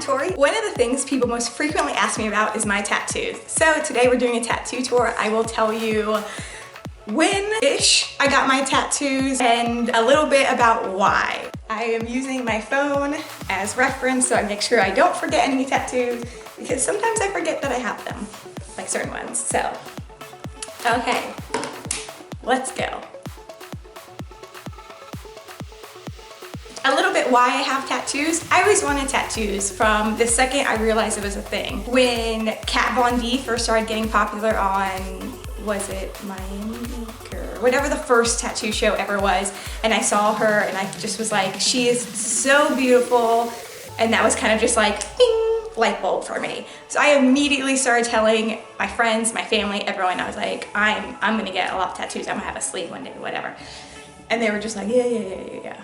I'm Tori. One of the things people most frequently ask me about is my tattoos. So today we're doing a tattoo tour. I will tell you when-ish I got my tattoos and a little bit about why. I am using my phone as reference so I make sure I don't forget any tattoos because sometimes I forget that I have them, like certain ones. So, okay, let's go. A little bit why I have tattoos. I always wanted tattoos from the second I realized it was a thing. When Kat Von D first started getting popular on, was it Miami or whatever the first tattoo show ever was, and I saw her and I just was like, she is so beautiful, and that was kind of just like, bing, light bulb for me. So I immediately started telling my friends, my family, everyone, I was like, I'm gonna get a lot of tattoos, I'm gonna have a sleeve one day, whatever. And they were just like, yeah.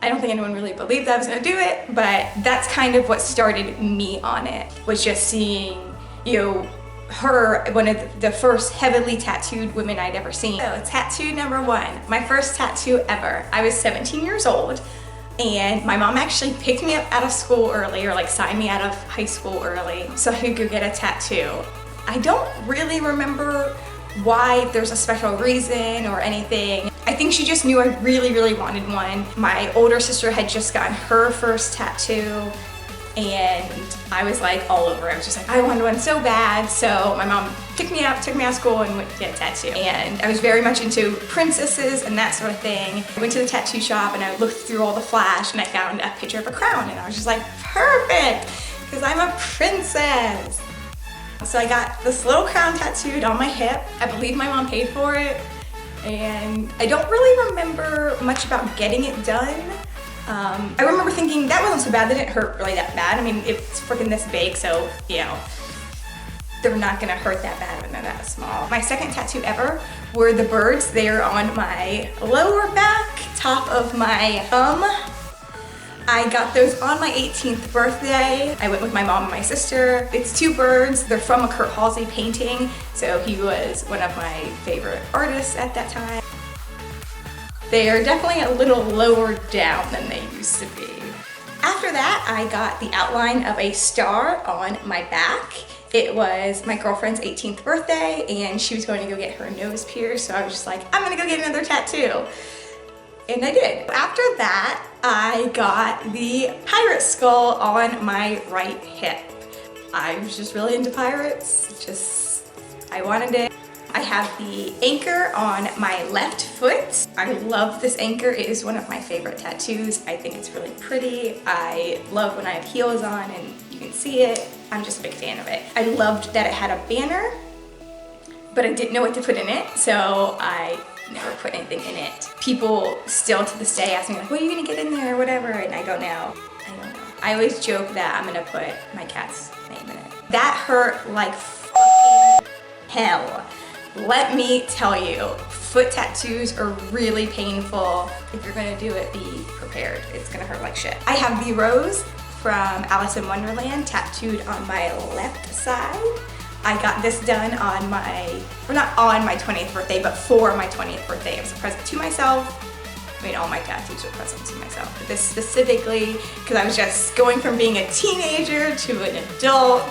I don't think anyone really believed that I was gonna do it, but that's kind of what started me on it, was just seeing, you know, her, one of the first heavily tattooed women I'd ever seen. So tattoo number one, my first tattoo ever. I was 17 years old and my mom actually picked me up out of school early, or like signed me out of high school early so I could go get a tattoo. I don't really remember why there's a special reason or anything. I think she just knew I really wanted one. My older sister had just gotten her first tattoo and I was like all over it. I was just like, I wanted one so bad. So my mom picked me up, took me out of school and went to get a tattoo. And I was very much into princesses and that sort of thing. I went to the tattoo shop and I looked through all the flash and I found a picture of a crown and I was just like, perfect, because I'm a princess. So I got this little crown tattooed on my hip. I believe my mom paid for it. And I don't really remember much about getting it done. I remember thinking that wasn't so bad, that didn't hurt really that bad. I mean, it's freaking this big, so, you know, they're not gonna hurt that bad when they're that small. My second tattoo ever were the birds. They're on my lower back, top of my thumb. I got those on my 18th birthday. I went with my mom and my sister. It's two birds. They're from a Kurt Halsey painting, so he was one of my favorite artists at that time. They are definitely a little lower down than they used to be. After that, I got the outline of a star on my back. It was my girlfriend's 18th birthday and she was going to go get her nose pierced, so I was just like, I'm gonna go get another tattoo. And I did. After that, I got the pirate skull on my right hip. I was just really into pirates, I wanted it. I have the anchor on my left foot. I love this anchor. It is one of my favorite tattoos. I think it's really pretty. I love when I have heels on and you can see it. I'm just a big fan of it. I loved that it had a banner, but I didn't know what to put in it, so I never put anything in it. People still to this day ask me like, what are you gonna get in there or whatever, and I don't know. I always joke that I'm gonna put my cat's name in it. That hurt like fucking hell. Let me tell you, foot tattoos are really painful. If you're gonna do it, be prepared. It's gonna hurt like shit. I have the rose from Alice in Wonderland tattooed on my left side. I got this done on my, well, not on my 20th birthday, but for my 20th birthday. It was a present to myself. I mean, all my tattoos are presents to myself, but this specifically, because I was just going from being a teenager to an adult.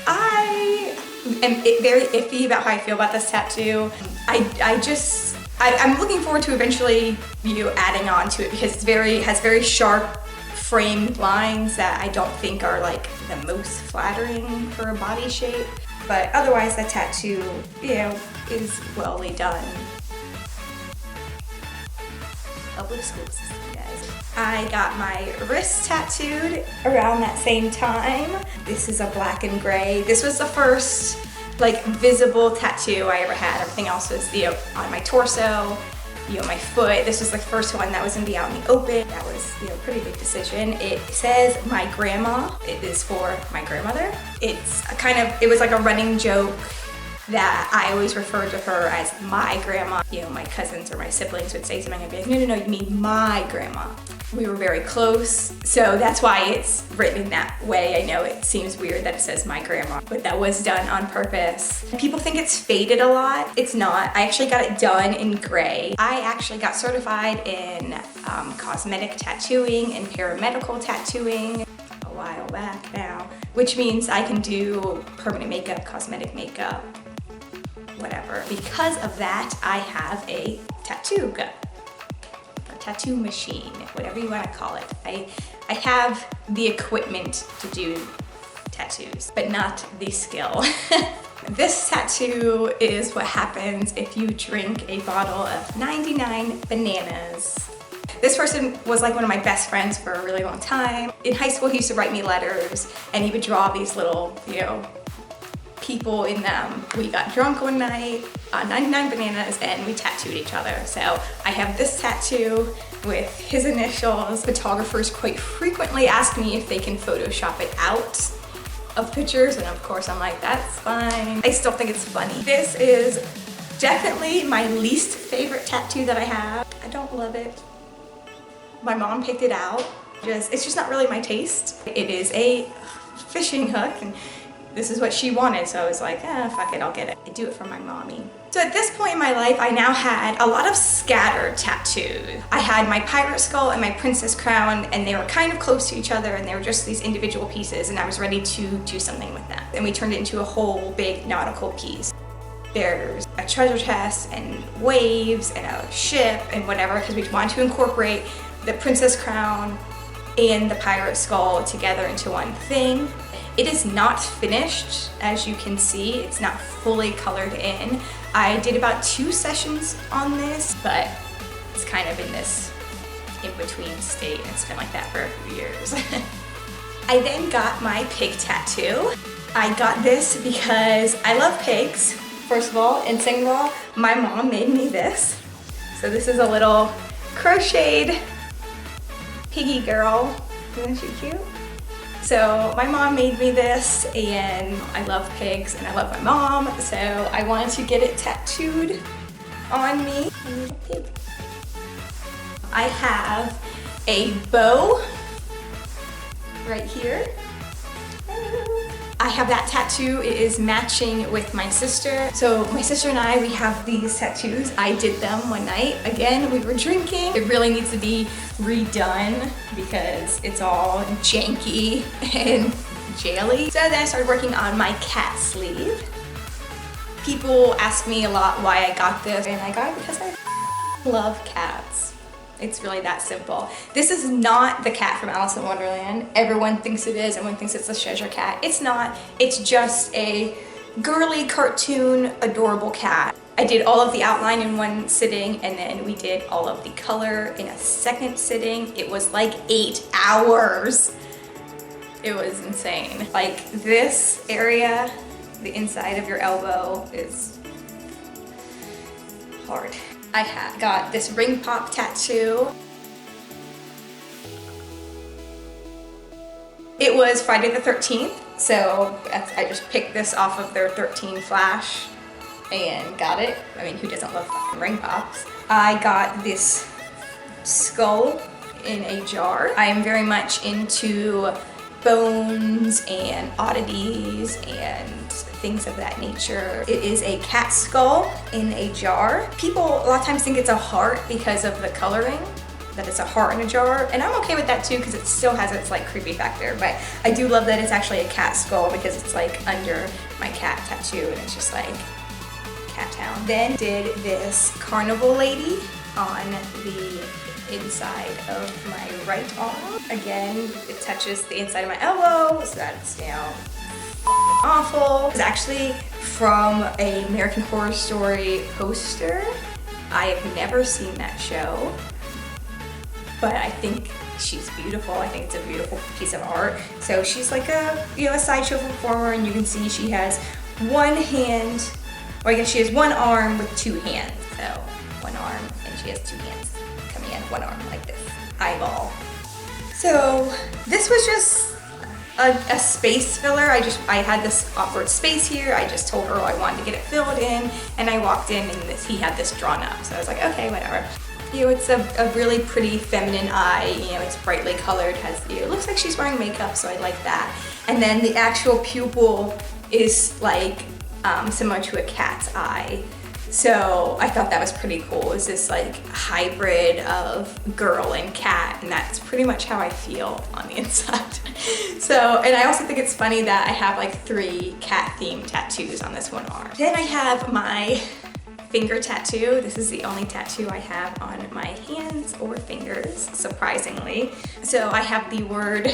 I am very iffy about how I feel about this tattoo. I'm looking forward to eventually, you know, adding on to it because it has very sharp framed lines that I don't think are like the most flattering for a body shape. But otherwise the tattoo, you know, is well done. Public school system, guys. I got my wrist tattooed around that same time. This is a black and gray. This was the first like visible tattoo I ever had. Everything else was, you know, on my torso, you know, my foot. This was the first one that was gonna be out in the open. That was, you know, a pretty big decision. It says my grandma. It is for my grandmother. It's a kind of, it was like a running joke that I always referred to her as my grandma. You know, my cousins or my siblings would say something, I'd be like, no, you mean my grandma. We were very close, so that's why it's written in that way. I know it seems weird that it says my grandma, but that was done on purpose. People think it's faded a lot. It's not. I actually got it done in gray. I actually got certified in cosmetic tattooing and paramedical tattooing. while back now, which means I can do permanent makeup, cosmetic makeup, whatever. Because of that, I have a tattoo gun, or tattoo machine, whatever you want to call it. I have the equipment to do tattoos, but not the skill. This tattoo is what happens if you drink a bottle of 99 bananas. This person was like one of my best friends for a really long time. In high school, he used to write me letters and he would draw these little, people in them. We got drunk one night on 99 bananas and we tattooed each other. So I have this tattoo with his initials. Photographers quite frequently ask me if they can Photoshop it out of pictures, and of course I'm like, that's fine. I still think it's funny. This is definitely my least favorite tattoo that I have. I don't love it. My mom picked it out. It's just not really my taste. It is a fishing hook, and this is what she wanted, so I was like, fuck it, I'll get it. I do it for my mommy. So at this point in my life, I now had a lot of scattered tattoos. I had my pirate skull and my princess crown, and they were kind of close to each other, and they were just these individual pieces, and I was ready to do something with them. And we turned it into a whole big nautical piece. There's a treasure chest and waves and a ship and whatever, because we wanted to incorporate the princess crown and the pirate skull together into one thing. It is not finished, as you can see. It's not fully colored in. I did about 2 sessions on this, but it's kind of in this in-between state, and it's been like that for a few years. I then got my pig tattoo. I got this because I love pigs, first of all, and second of all, my mom made me this. So this is a little crocheted piggy girl. Isn't she cute? So my mom made me this, and I love pigs and I love my mom, so I wanted to get it tattooed on me. I have a bow right here. I have that tattoo. It is matching with my sister. So my sister and I, we have these tattoos. I did them one night. Again, we were drinking. It really needs to be redone because it's all janky and jaily. So then I started working on my cat sleeve. People ask me a lot why I got this, and I got it because I love cats. It's really that simple. This is not the cat from Alice in Wonderland. Everyone thinks it is. Everyone thinks it's the Cheshire Cat. It's not. It's just a girly cartoon, adorable cat. I did all of the outline in one sitting, and then we did all of the color in a second sitting. It was like 8 hours. It was insane. Like this area, the inside of your elbow is hard. I got this ring pop tattoo. It was Friday the 13th, so I just picked this off of their 13 flash and got it. I mean, who doesn't love fucking ring pops? I got this skull in a jar. I am very much into bones and oddities and things of that nature. It is a cat skull in a jar. People a lot of times think it's a heart because of the coloring, that it's a heart in a jar, and I'm okay with that too because it still has its like creepy factor, but I do love that it's actually a cat skull because it's like under my cat tattoo and it's just like cat town. Then did this Carnival Lady on the inside of my right arm. Again, it touches the inside of my elbow, so that's awful. It's actually from an American Horror Story poster. I have never seen that show, but I think she's beautiful. I think it's a beautiful piece of art. So she's like a sideshow performer, and you can see she has one hand, or I guess she has one arm with 2 hands. So one arm, and she has 2 hands coming in, one arm like this, eyeball. So this was just a space filler. I had this awkward space here. I just told her I wanted to get it filled in, and I walked in and he had this drawn up. So I was like, okay, whatever. It's a really pretty feminine eye. It's brightly colored, it looks like she's wearing makeup, so I like that. And then the actual pupil is like similar to a cat's eye. So I thought that was pretty cool. It's this like hybrid of girl and cat, and that's pretty much how I feel on the inside. So, and I also think it's funny that I have like 3 cat themed tattoos on this one arm. Then I have my finger tattoo. This is the only tattoo I have on my hands or fingers, surprisingly. So I have the word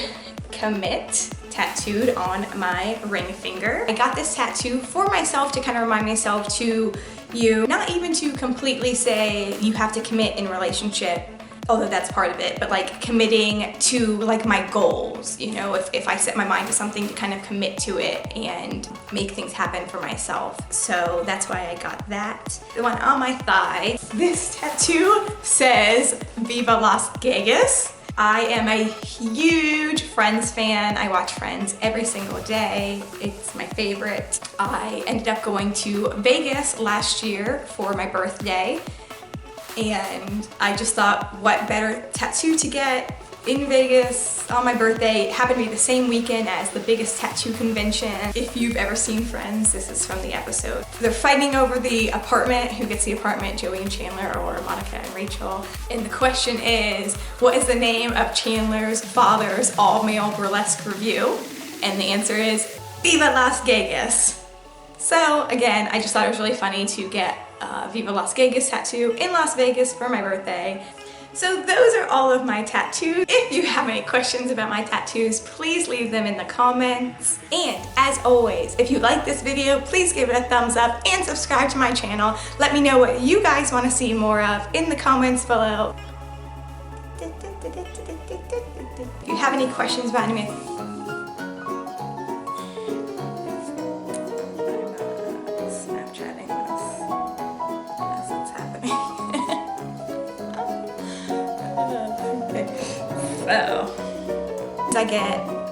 commit tattooed on my ring finger. I got this tattoo for myself to kind of remind myself to not even to completely say you have to commit in relationship, although that's part of it, but like committing to like my goals, you know, if I set my mind to something, to kind of commit to it and make things happen for myself. So that's why I got that. The one on my thigh, this tattoo says Viva Las Vegas. I am a huge Friends fan. I watch Friends every single day. It's my favorite. I ended up going to Vegas last year for my birthday, and I just thought, what better tattoo to get in Vegas on my birthday. It happened to be the same weekend as the biggest tattoo convention. If you've ever seen Friends, this is from the episode. They're fighting over the apartment, who gets the apartment, Joey and Chandler or Monica and Rachel. And the question is, what is the name of Chandler's father's all-male burlesque review? And the answer is Viva Las Vegas. So again, I just thought it was really funny to get a Viva Las Vegas tattoo in Las Vegas for my birthday. So those are all of my tattoos. If you have any questions about my tattoos, please leave them in the comments. And as always, if you like this video, please give it a thumbs up and subscribe to my channel. Let me know what you guys want to see more of in the comments below. If you have any questions about any Snapchatting as it's happening. So I get